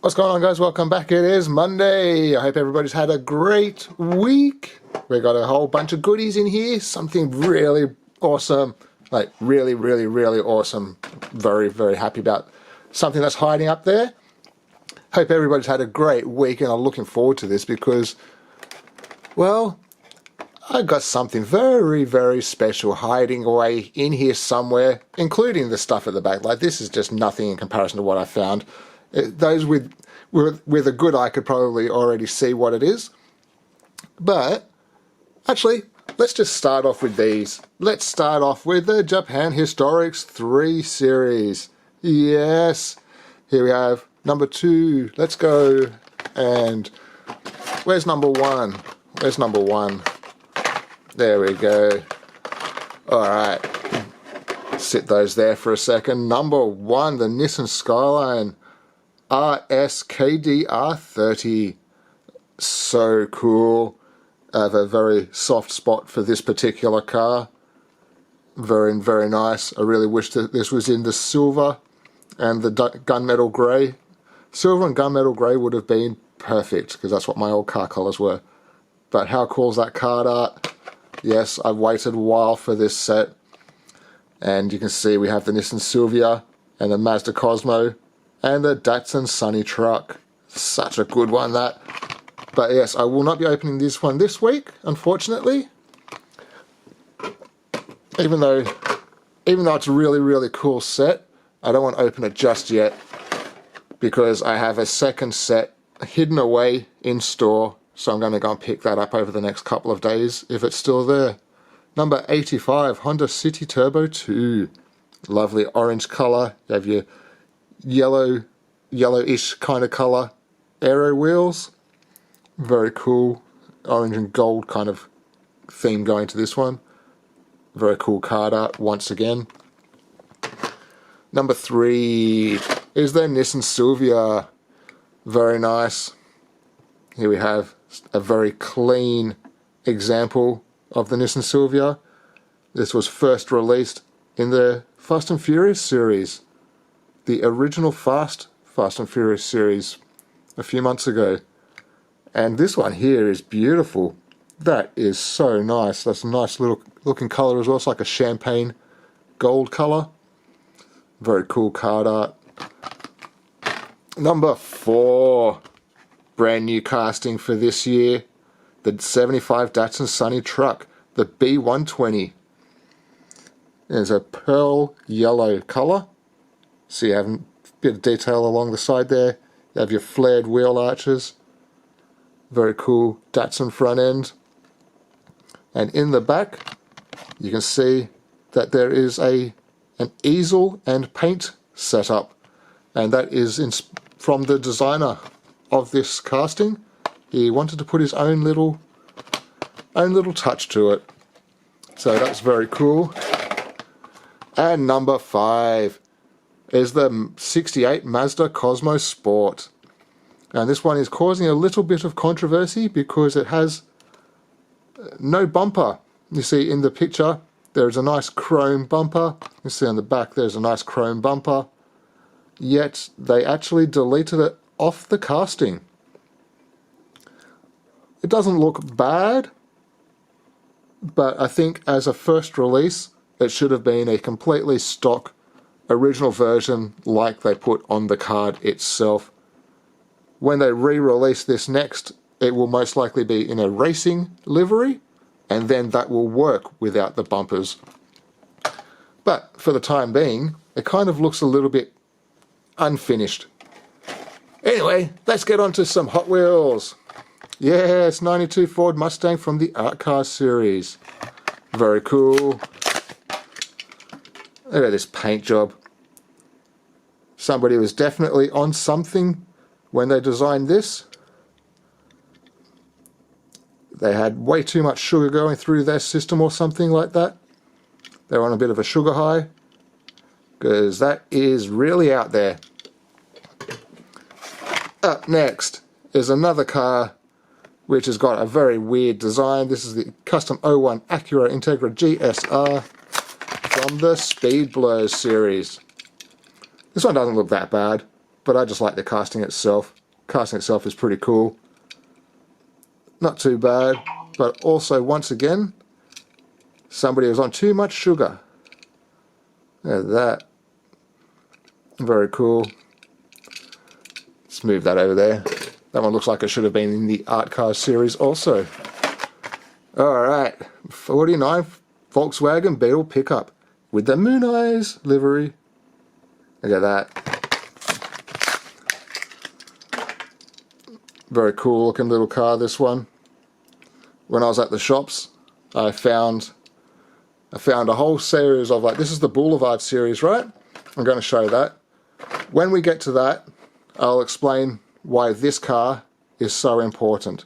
What's going on, guys? Welcome back. It is Monday. I hope everybody's had a great week. We got a whole bunch of goodies in here. Something really awesome. Like really awesome. Very happy about something that's hiding up there. Hope everybody's had a great week and I'm looking forward to this because, well, I got something very special hiding away in here somewhere, including the stuff at the back. Like, this is just nothing in comparison to what I found. Those with a good eye could probably already see what it is. But actually, let's just start off with these. Let's start off with the Japan Historics 3 series. Yes, here we have number 2. Let's go. And where's number 1? Where's number 1? There we go. Alright, sit those there for a second. Number 1, the Nissan Skyline RS-KDR30. So cool. I have a very soft spot for this particular car. Very nice. I really wish that this was in the silver and the gunmetal grey. Silver and gunmetal grey would have been perfect because that's what my old car colours were. But how cool is that card art? Yes, I've waited a while for this set. And you can see we have the Nissan Silvia and the Mazda Cosmo and the Datsun Sunny truck. Such a good one, that. But yes, I will not be opening this one this week, unfortunately. Even though it's a really cool set, I don't want to open it just yet because I have a second set hidden away in store. So I'm going to go and pick that up over the next couple of days if it's still there. Number 85, Honda City Turbo 2. Lovely orange colour. You have your yellowish kind of colour aero wheels. Very cool. Orange and gold kind of theme going to this one. Very cool card art once again. Number 3 is the Nissan Silvia. Very nice. Here we have a very clean example of the Nissan Silvia. This was first released in the Fast and Furious series. The original Fast and Furious series a few months ago. And this one here is beautiful. That is so nice. That's a nice little looking colour as well. It's like a champagne gold colour. Very cool card art. Number 4. Brand new casting for this year. The 75 Datsun Sunny truck. The B120. There's a pearl yellow colour. So you have a bit of detail along the side there. You have your flared wheel arches. Very cool Datsun front end. And in the back, you can see that there is an easel and paint setup. And that is from the designer of this casting. He wanted to put his own little touch to it. So that's very cool. And number 5 is the 68 Mazda Cosmo Sport. And this one is causing a little bit of controversy because it has no bumper. You see in the picture there is a nice chrome bumper. You see on the back there's a nice chrome bumper. Yet they actually deleted it off the casting. It doesn't look bad, but I think as a first release it should have been a completely stock original version like they put on the card itself. When they re-release this next, it will most likely be in a racing livery, and then that will work without the bumpers. But for the time being, it kind of looks a little bit unfinished. Anyway, let's get on to some Hot Wheels. Yes, 92 Ford Mustang from the Art Cars series. Very cool. Look at this paint job. Somebody was definitely on something when they designed this. They had way too much sugar going through their system or something like that. They were on a bit of a sugar high, because that is really out there. Up next is another car which has got a very weird design. This is the Custom 01 Acura Integra GSR from the Speed Blurs series. This one doesn't look that bad. but I just like the casting itself. Casting itself is pretty cool. Not too bad, but also once again, somebody was on too much sugar. Look at that. Very cool. Let's move that over there. That one looks like it should have been in the Art Cars series also. Alright, 49 Volkswagen Beetle pickup with the Moon Eyes livery. Look at that. Very cool looking little car, this one. When I was at the shops, I found a whole series of, like, this is the Boulevard series, right? I'm going to show that. When we get to that, I'll explain why this car is so important.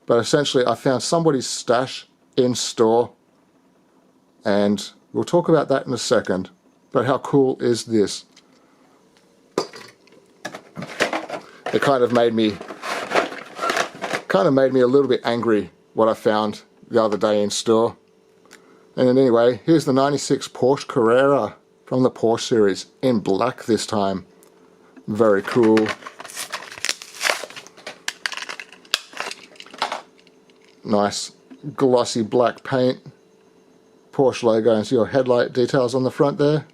But essentially, I found somebody's stash in store, and we'll talk about that in a second. But how cool is this? It kind of made me a little bit angry what I found the other day in store. And then anyway, here's the 96 Porsche Carrera from the Porsche series in black this time. Very cool. Nice glossy black paint. Porsche logo and your headlight details on the front there.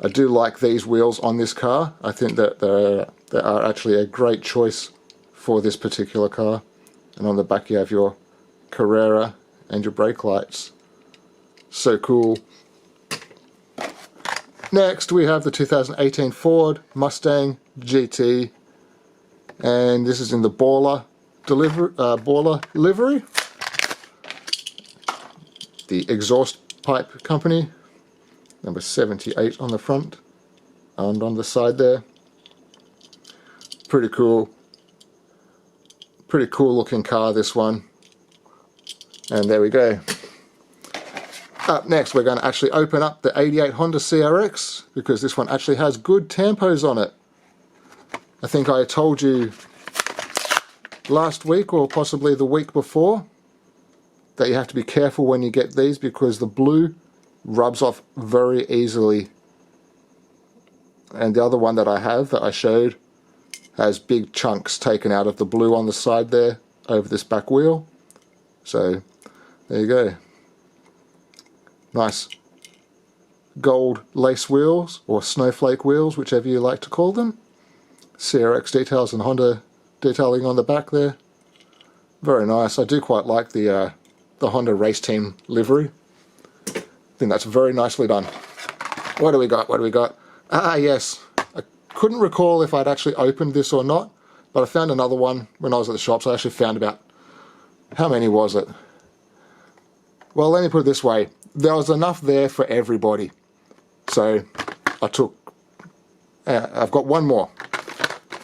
I do like these wheels on this car. I think that they are actually a great choice for this particular car. And on the back you have your Carrera and your brake lights. So cool. Next we have the 2018 Ford Mustang GT, and this is in the Baller livery. The exhaust pipe company, number 78 on the front and on the side there. Pretty cool looking car, this one. And there we go. Up next we're going to actually open up the 88 Honda CRX, because this one actually has good tampos on it. I think I told you last week or possibly the week before that you have to be careful when you get these, because the blue rubs off very easily. And the other one that I have, that I showed, has big chunks taken out of the blue on the side there over this back wheel. So there you go. Nice gold lace wheels, or snowflake wheels, whichever you like to call them. CRX details and Honda detailing on the back there. Very nice. I do quite like the Honda race team livery. I think that's very nicely done. What do we got? What do we got? Ah, yes. I couldn't recall if I'd actually opened this or not, but I found another one when I was at the shops. I actually found about, how many was it? Well, let me put it this way. There was enough there for everybody. So I took, I've got one more.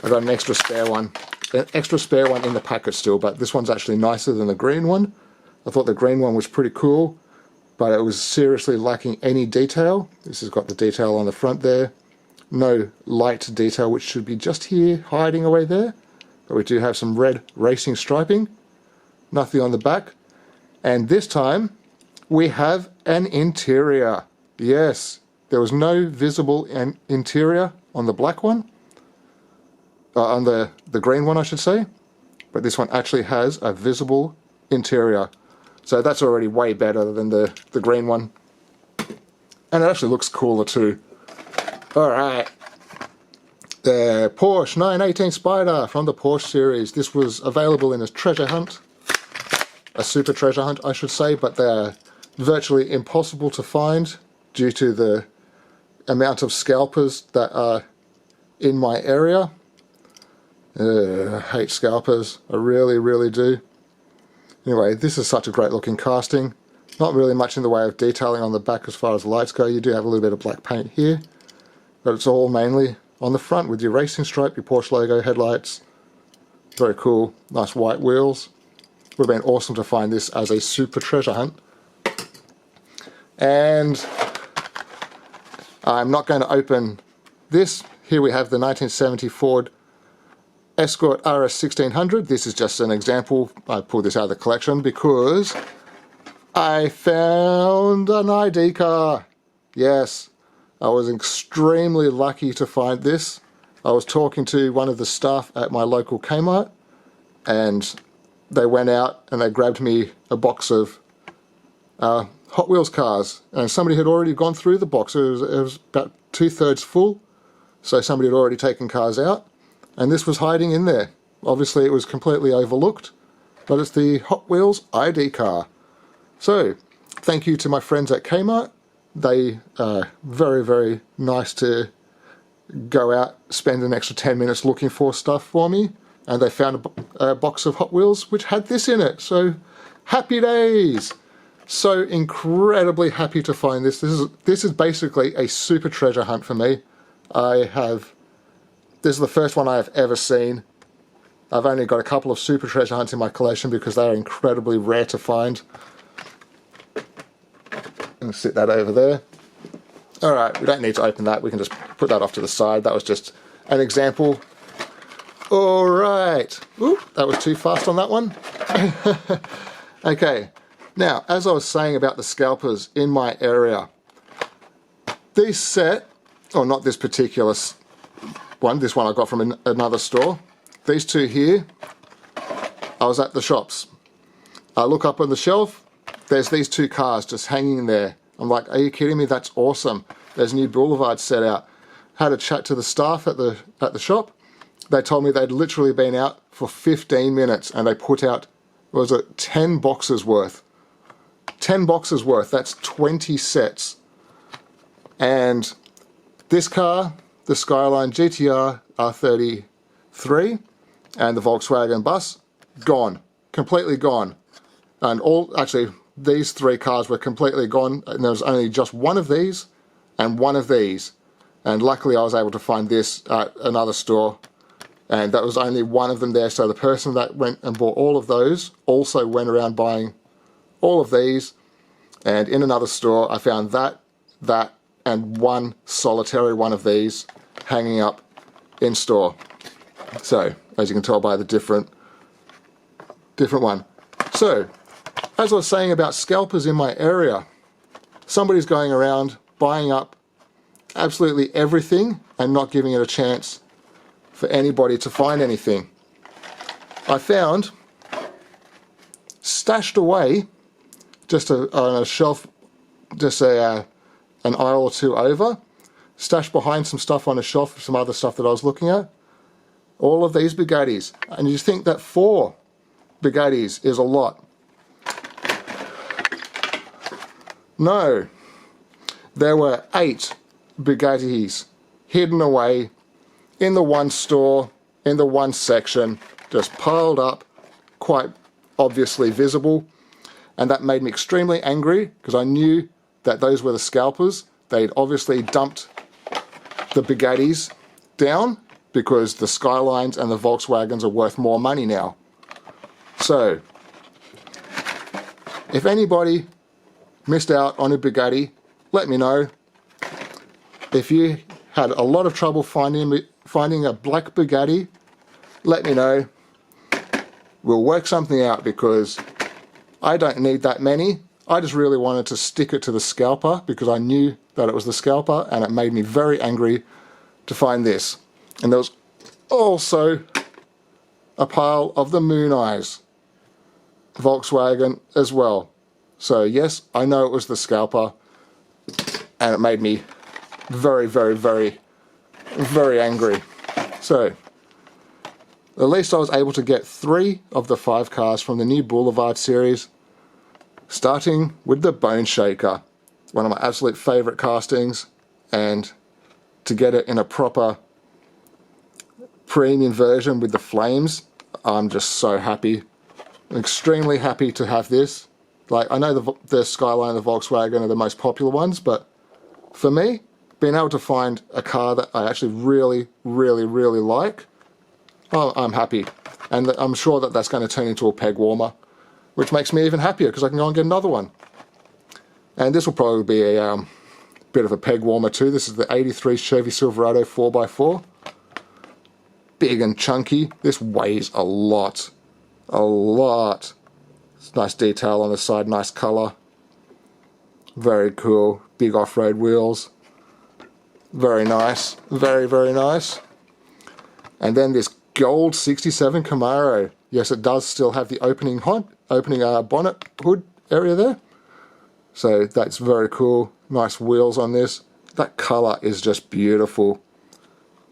I got an extra spare one. An extra spare one in the packet still, but this one's actually nicer than the green one. I thought the green one was pretty cool, but it was seriously lacking any detail. This has got the detail on the front there. No light detail, which should be just here, hiding away there. But we do have some red racing striping. Nothing on the back. And this time, we have an interior. Yes, there was no visible interior on the black one. On the green one, I should say. But this one actually has a visible interior. So that's already way better than the green one. And it actually looks cooler too. Alright. The Porsche 918 Spyder from the Porsche series. This was available in a treasure hunt. A super treasure hunt, I should say, but they're virtually impossible to find due to the amount of scalpers that are in my area. I hate scalpers. I really, really do. Anyway, this is such a great looking casting. Not really much in the way of detailing on the back as far as the lights go. You do have a little bit of black paint here, but it's all mainly on the front with your racing stripe, your Porsche logo, headlights. Very cool. Nice white wheels. Would have been awesome to find this as a super treasure hunt. And I'm not going to open this. Here we have the 1970 Ford Escort RS 1600. This is just an example. I pulled this out of the collection because I found an ID car. Yes, I was extremely lucky to find this. I was talking to one of the staff at my local Kmart, and they went out and they grabbed me a box of Hot Wheels cars, and somebody had already gone through the box. It was about 2/3 full, so somebody had already taken cars out, and this was hiding in there. Obviously it was completely overlooked, but it's the Hot Wheels ID car. So thank you to my friends at Kmart. They are very, very nice to go out, spend an extra 10 minutes looking for stuff for me, and they found a box of Hot Wheels which had this in it. So happy days! So incredibly happy to find this. This is basically a super treasure hunt for me. This is the first one I have ever seen. I've only got a couple of super treasure hunts in my collection because they are incredibly rare to find. And sit that over there. Alright, we don't need to open that, we can just put that off to the side. That was just an example. Alright, that was too fast on that one. Okay, now as I was saying about the scalpers in my area, this set, or not this particular one, this one I got from another store, these two here, I was at the shops. I look up on the shelf, there's these two cars just hanging there. I'm like, are you kidding me? That's awesome. There's a new Boulevard set out. Had a chat to the staff at the shop. They told me they'd literally been out for 15 minutes and they put out, what was it, 10 boxes worth. 10 boxes worth, that's 20 sets. And this car, the Skyline GTR R33 and the Volkswagen bus, gone. Completely gone. And actually, these three cars were completely gone, and there was only just one of these and one of these. And luckily I was able to find this at another store, and that was only one of them there. So the person that went and bought all of those also went around buying all of these. And in another store I found that, and one solitary one of these hanging up in store. So as you can tell by the different one. So as I was saying about scalpers in my area, somebody's going around buying up absolutely everything and not giving it a chance for anybody to find anything. I found, stashed away, just on a shelf, just an aisle or two over, stashed behind some stuff on a shelf, some other stuff that I was looking at, all of these Bugattis. And you think that 4 Bugattis is a lot. No, there were 8 Bugattis hidden away in the one store, in the one section, just piled up, quite obviously visible. And that made me extremely angry because I knew that those were the scalpers. They'd obviously dumped the Bugattis down because the Skylines and the Volkswagens are worth more money now. So, if anybody missed out on a Bugatti, let me know. If you had a lot of trouble finding a black Bugatti, let me know. We'll work something out because I don't need that many. I just really wanted to stick it to the scalper because I knew that it was the scalper, and it made me very angry to find this. And there was also a pile of the Moon Eyes Volkswagen as well. So yes, I know it was the scalper, and it made me very, very, very, very angry. So at least I was able to get 3 of the 5 cars from the new Boulevard series, starting with the Bone Shaker, one of my absolute favourite castings, and to get it in a proper premium version with the flames, I'm just so happy. I'm extremely happy to have this. Like, I know the Skyline and the Volkswagen are the most popular ones, but for me, being able to find a car that I actually really, really, really like, I'm happy. And I'm sure that that's going to turn into a peg warmer, which makes me even happier because I can go and get another one. And this will probably be a bit of a peg warmer too. This is the 83 Chevy Silverado 4x4. Big and chunky. This weighs a lot. A lot. It's nice detail on the side, nice colour. Very cool. Big off-road wheels. Very nice. Very, very nice. And then this gold 67 Camaro. Yes, it does still have the opening bonnet hood area there. So that's very cool. Nice wheels on this. That colour is just beautiful.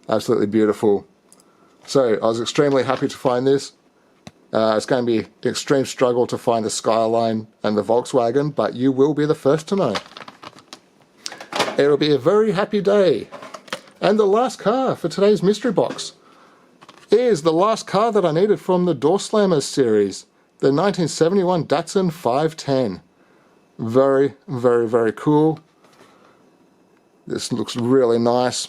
Absolutely beautiful. So I was extremely happy to find this. It's going to be an extreme struggle to find the Skyline and the Volkswagen, but you will be the first to know. It'll be a very happy day. And the last car for today's mystery box is the last car that I needed from the Door Slammers series, the 1971 Datsun 510. Very, very, very cool. This looks really nice.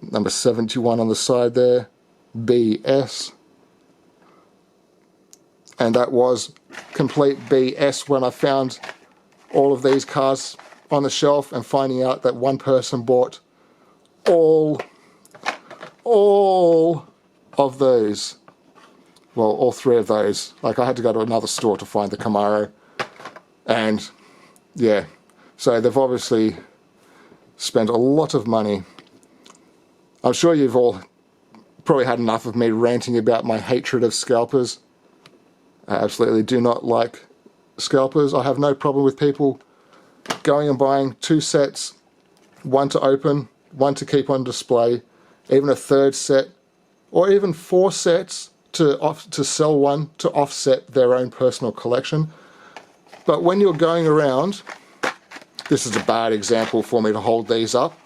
Number 71 on the side there, BS. And that was complete BS when I found all of these cars on the shelf and finding out that one person bought all of those. Well, all three of those. Like, I had to go to another store to find the Camaro. And yeah, so they've obviously spent a lot of money. I'm sure you've all probably had enough of me ranting about my hatred of scalpers. I absolutely do not like scalpers. I have no problem with people going and buying 2 sets, one to open, one to keep on display, even a 3rd set, or even 4 sets to sell one to offset their own personal collection. But when you're going around, this is a bad example for me to hold these up,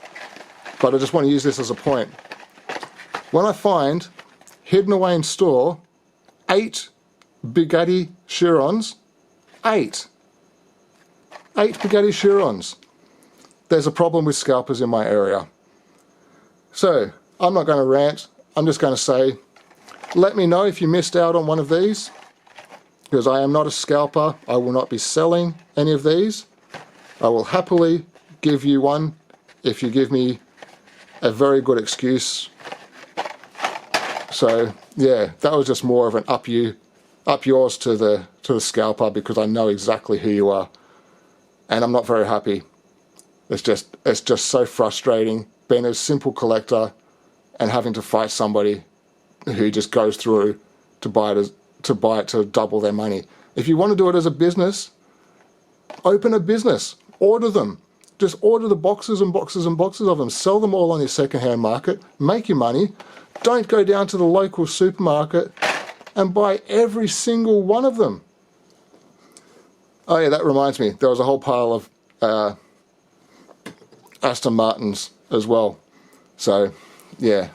but I just want to use this as a point. When I find, hidden away in store, 8 Bugatti Chirons, 8 Bugatti Chirons, there's a problem with scalpers in my area. So, I'm not going to rant, I'm just going to say, let me know if you missed out on one of these, because I am not a scalper. I will not be selling any of these. I will happily give you one if you give me a very good excuse. So yeah, that was just more of an up yours to the scalper, because I know exactly who you are, and I'm not very happy. It's just so frustrating being a simple collector and having to fight somebody who just goes through to buy it to double their money. If you want to do it as a business, open a business, order them. Just order the boxes and boxes and boxes of them. Sell them all on your second-hand market. Make your money. Don't go down to the local supermarket and buy every single one of them. Oh yeah, that reminds me. There was a whole pile of Aston Martins as well. So, yeah.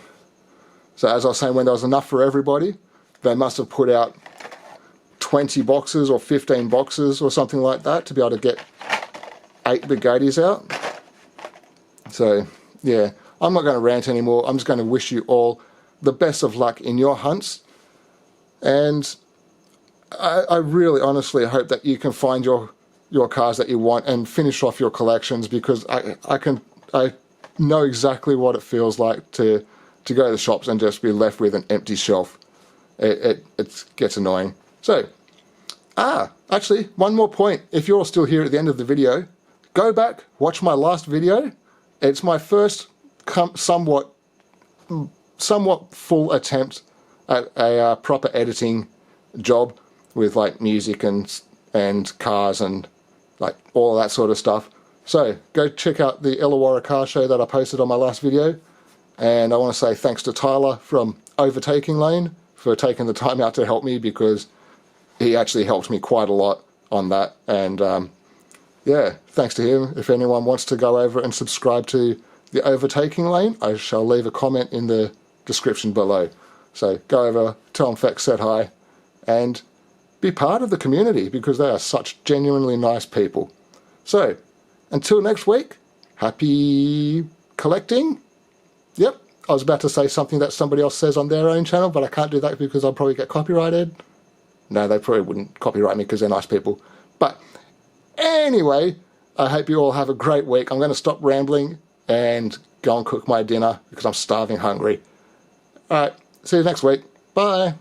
So as I was saying, when there was enough for everybody, they must have put out 20 boxes or 15 boxes or something like that to be able to get 8 Bugattis out. So, yeah, I'm not going to rant anymore. I'm just going to wish you all the best of luck in your hunts. And I really honestly hope that you can find your cars that you want and finish off your collections, because I know exactly what it feels like to go to the shops and just be left with an empty shelf. It gets annoying. So, actually, one more point. If you're still here at the end of the video, go back, watch my last video. It's my first somewhat full attempt at a proper editing job with like music and cars and like all that sort of stuff. So go check out the Illawarra car show that I posted on my last video. And I want to say thanks to Tyler from Overtaking Lane for taking the time out to help me, because he actually helped me quite a lot on that. And yeah, thanks to him. If anyone wants to go over and subscribe to the Overtaking Lane, I shall leave a comment in the description below. So go over, tell them Fex said hi, and be part of the community, because they are such genuinely nice people. So until next week, happy collecting. Yep, I was about to say something that somebody else says on their own channel, but I can't do that because I'll probably get copyrighted. No, they probably wouldn't copyright me because they're nice people. But anyway, I hope you all have a great week. I'm going to stop rambling and go and cook my dinner because I'm starving hungry. Alright, see you next week. Bye.